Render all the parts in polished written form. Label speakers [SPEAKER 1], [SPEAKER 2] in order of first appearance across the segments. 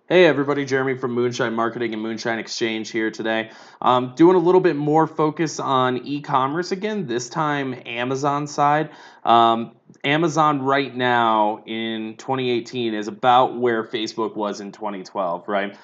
[SPEAKER 1] Hey everybody, Jeremy from Moonshine Marketing and Moonshine Exchange here today. Doing a little bit more focus on e-commerce again, this time Amazon side. Amazon right now in 2018 is about where Facebook was in 2012, right?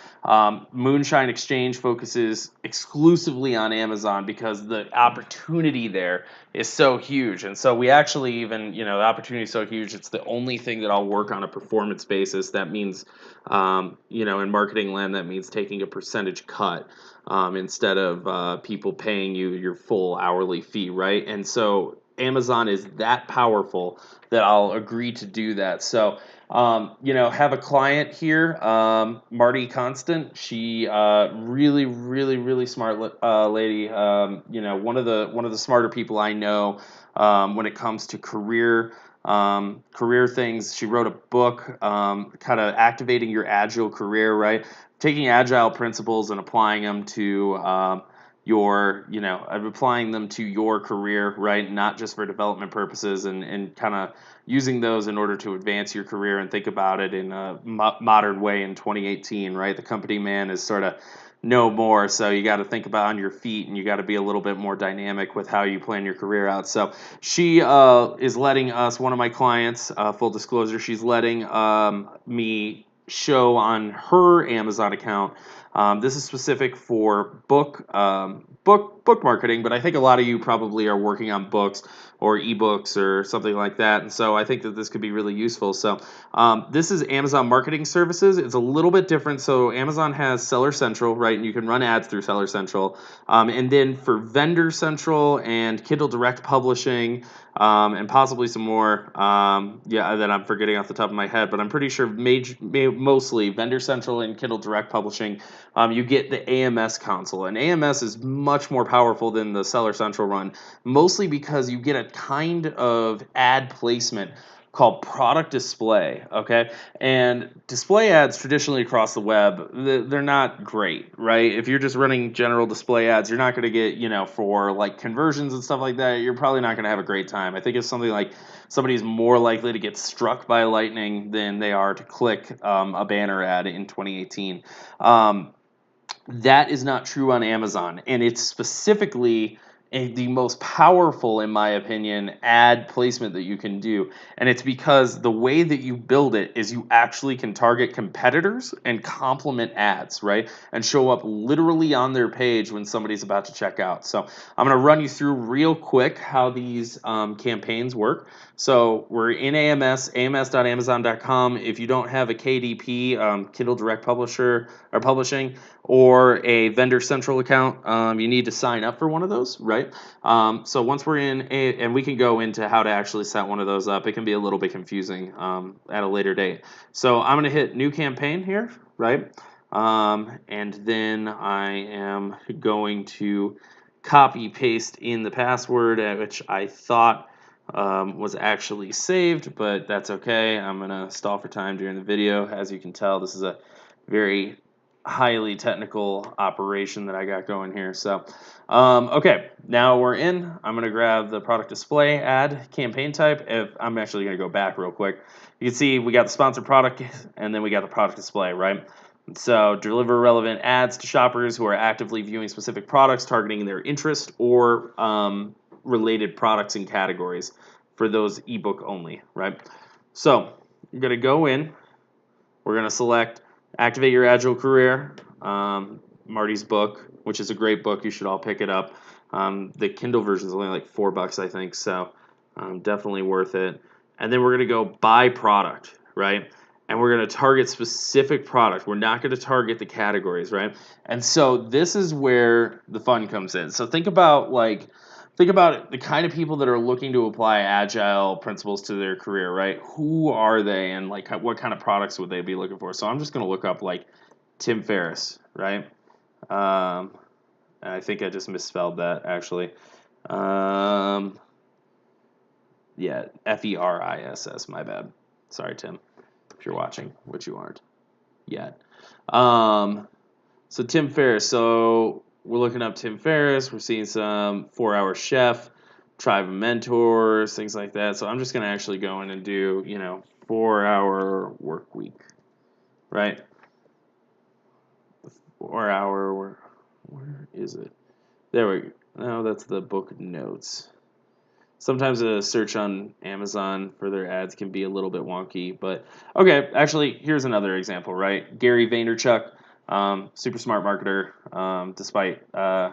[SPEAKER 1] Moonshine Exchange focuses exclusively on Amazon because the opportunity there is so huge. And so we actually even, the opportunity is so huge, it's the only thing that I'll work on a performance basis. That means in marketing land, that means taking a percentage cut instead of people paying you your full hourly fee, right? And so Amazon is that powerful that I'll agree to do that. So, have a client here, Marty Constant. She really, really, really smart lady. One of the smarter people I know when it comes to career things. She wrote a book, kind of activating your agile career, right? Taking agile principles and applying them to applying them to your career, right? Not just for development purposes, and kind of using those in order to advance your career and think about it in a modern way in 2018, right? The company man is sort of no more, so you got to think about on your feet, and you got to be a little bit more dynamic with how you plan your career out. So she is letting us, one of my clients, full disclosure, she's letting me show on her Amazon account. This is specific for book marketing, but I think a lot of you probably are working on books or ebooks or something like that, and so I think that this could be really useful. So this is Amazon Marketing Services. It's a little bit different. So Amazon has Seller Central, right, and you can run ads through Seller Central, and then for Vendor Central and Kindle Direct Publishing, and possibly some more, that I'm forgetting off the top of my head, but I'm pretty sure mostly Vendor Central and Kindle Direct Publishing, you get the AMS console. And AMS is much more powerful than the Seller Central run, mostly because you get a kind of ad placement called product display, okay? And display ads traditionally across the web, they're not great, right? If you're just running general display ads, you're not going to get, for like conversions and stuff like that, you're probably not going to have a great time. I think it's something like somebody's more likely to get struck by lightning than they are to click a banner ad in 2018. That is not true on Amazon, and it's specifically the most powerful, in my opinion, ad placement that you can do. And it's because the way that you build it is you actually can target competitors and complement ads, right? And show up literally on their page when somebody's about to check out. So I'm going to run you through real quick how these campaigns work. So we're in AMS, ams.amazon.com. If you don't have a KDP, Kindle Direct Publisher or Publishing, or a Vendor Central account, you need to sign up for one of those, right? So once we're in, and we can go into how to actually set one of those up. It can be a little bit confusing at a later date. So I'm going to hit New Campaign here, right? And then I am going to copy paste in the password, which I thought was actually saved, but that's okay. I'm going to stall for time during the video. As you can tell, this is a very highly technical operation that I got going here. So, okay, now we're in. I'm going to grab the product display ad campaign type. I'm actually going to go back real quick. You can see we got the sponsored product, and then we got the product display, right? So deliver relevant ads to shoppers who are actively viewing specific products, targeting their interest or related products and categories for those ebook only, right? So you're going to go in. We're going to select Activate Your Agile Career, Marty's book, which is a great book. You should all pick it up. The Kindle version is only like $4, I think, so definitely worth it. And then we're going to go buy product, right? And we're going to target specific product. We're not going to target the categories, right? And so this is where the fun comes in. So think about the kind of people that are looking to apply agile principles to their career, right? Who are they, and like what kind of products would they be looking for? So I'm just going to look up like Tim Ferriss, right? I think I just misspelled that actually. Yeah, Feriss. My bad. Sorry, Tim, if you're watching, which you aren't yet. So Tim Ferriss. So we're looking up Tim Ferriss. We're seeing some 4-Hour Chef, Tribe of Mentors, things like that. So I'm just going to actually go in and do, 4-hour work week, right? 4-hour. Where is it? There we go. No, that's the book notes. Sometimes a search on Amazon for their ads can be a little bit wonky, but okay. Actually, here's another example. Right, Gary Vaynerchuk, super smart marketer. Despite I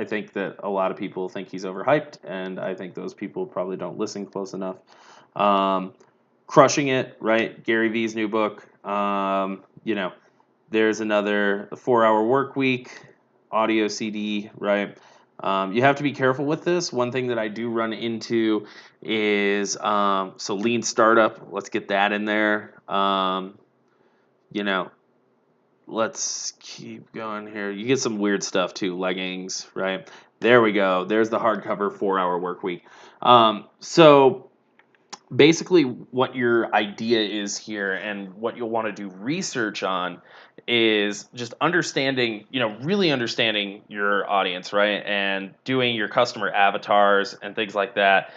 [SPEAKER 1] think that a lot of people think he's overhyped, and I think those people probably don't listen close enough. Crushing it, right? Gary V's new book. There's another 4-hour work week, audio CD, right? You have to be careful with this. One thing that I do run into is so lean startup. Let's get that in there. You know, let's keep going here. You get some weird stuff too, leggings, right? There we go. There's the hardcover 4-hour work week. So basically what your idea is here and what you'll want to do research on is just understanding, really understanding your audience, right? And doing your customer avatars and things like that,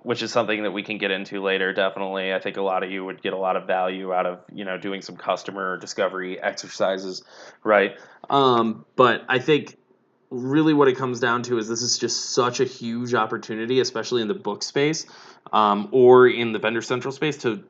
[SPEAKER 1] which is something that we can get into later, definitely. I think a lot of you would get a lot of value out of, doing some customer discovery exercises, right? But I think really what it comes down to is this is just such a huge opportunity, especially in the book space, or in the vendor central space, to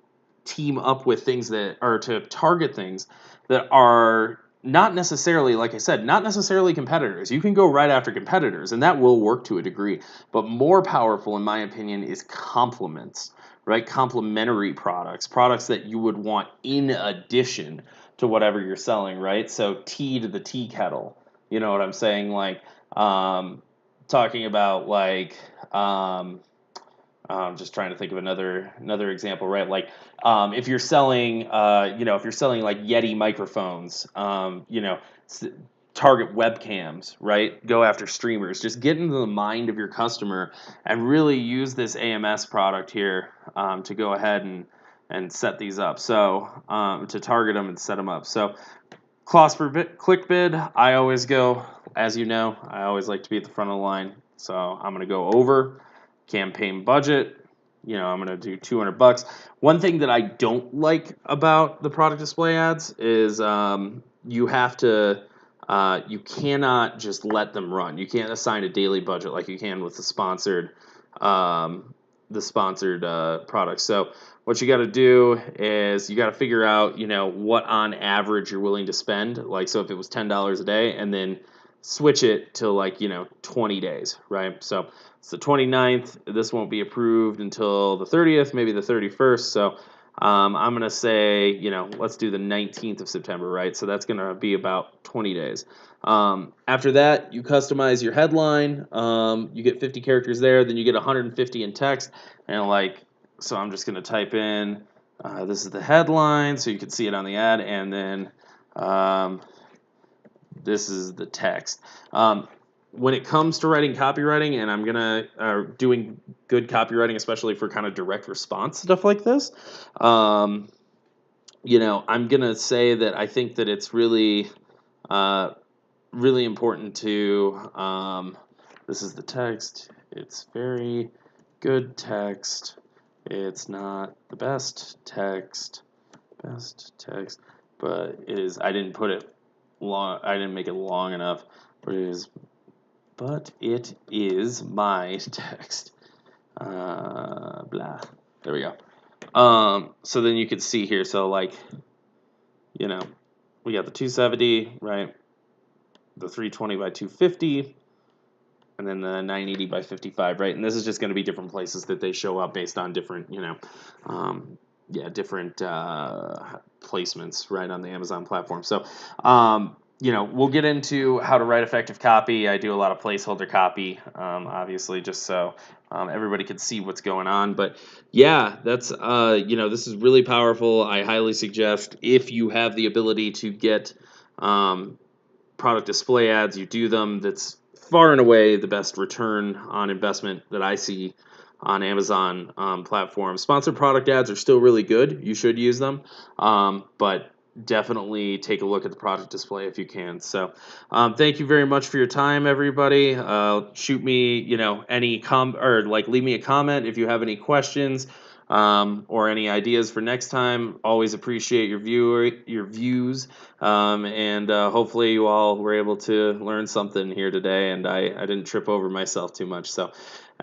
[SPEAKER 1] team up with things that are to target things that are not necessarily, like I said, not necessarily competitors. You can go right after competitors, and that will work to a degree. But more powerful, in my opinion, is complements, right? Complementary products that you would want in addition to whatever you're selling, right? So tea to the tea kettle. You know what I'm saying? Like, talking about like, I'm just trying to think of another example, right? Like, if you're selling, if you're selling like Yeti microphones, target webcams, right? Go after streamers. Just get into the mind of your customer and really use this AMS product here to go ahead and set these up. So to target them and set them up. So cost per click bid, I always go, as you know, I always like to be at the front of the line. So I'm going to go over campaign budget. I'm going to do $200. One thing that I don't like about the product display ads is you have to, you cannot just let them run. You can't assign a daily budget like you can with the sponsored products. So what you got to do is you got to figure out, what on average you're willing to spend. Like, so if it was $10 a day, and then switch it to like, 20 days, right? So it's the 29th. This won't be approved until the 30th, maybe the 31st. So I'm going to say, let's do the 19th of September, right? So that's going to be about 20 days. After that, you customize your headline. You get 50 characters there, then you get 150 in text. And so I'm just going to type in, this is the headline, so you can see it on the ad, and then this is the text. When it comes to writing copywriting, and I'm doing good copywriting, especially for kind of direct response stuff like this, I'm gonna say that I think that it's really, really important to. This is the text. It's very good text. It's not the best text, but it is. I didn't put it long. I didn't make it long enough. But it is my text. Blah. There we go. So then you can see here. So we got the 270, right? The 320 by 250, and then the 980 by 55, right? And this is just going to be different places that they show up based on different, different placements, right, on the Amazon platform. So, we'll get into how to write effective copy. I do a lot of placeholder copy, obviously, just so everybody can see what's going on. But yeah, that's, this is really powerful. I highly suggest, if you have the ability to get product display ads, you do them. That's far and away the best return on investment that I see on Amazon platforms. Sponsored product ads are still really good. You should use them, but definitely take a look at the product display if you can. So thank you very much for your time, everybody. Shoot me, any leave me a comment if you have any questions. or any ideas for next time. Always appreciate your views, and hopefully you all were able to learn something here today, and I didn't trip over myself too much. So,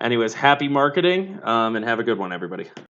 [SPEAKER 1] anyways, happy marketing, and have a good one, everybody.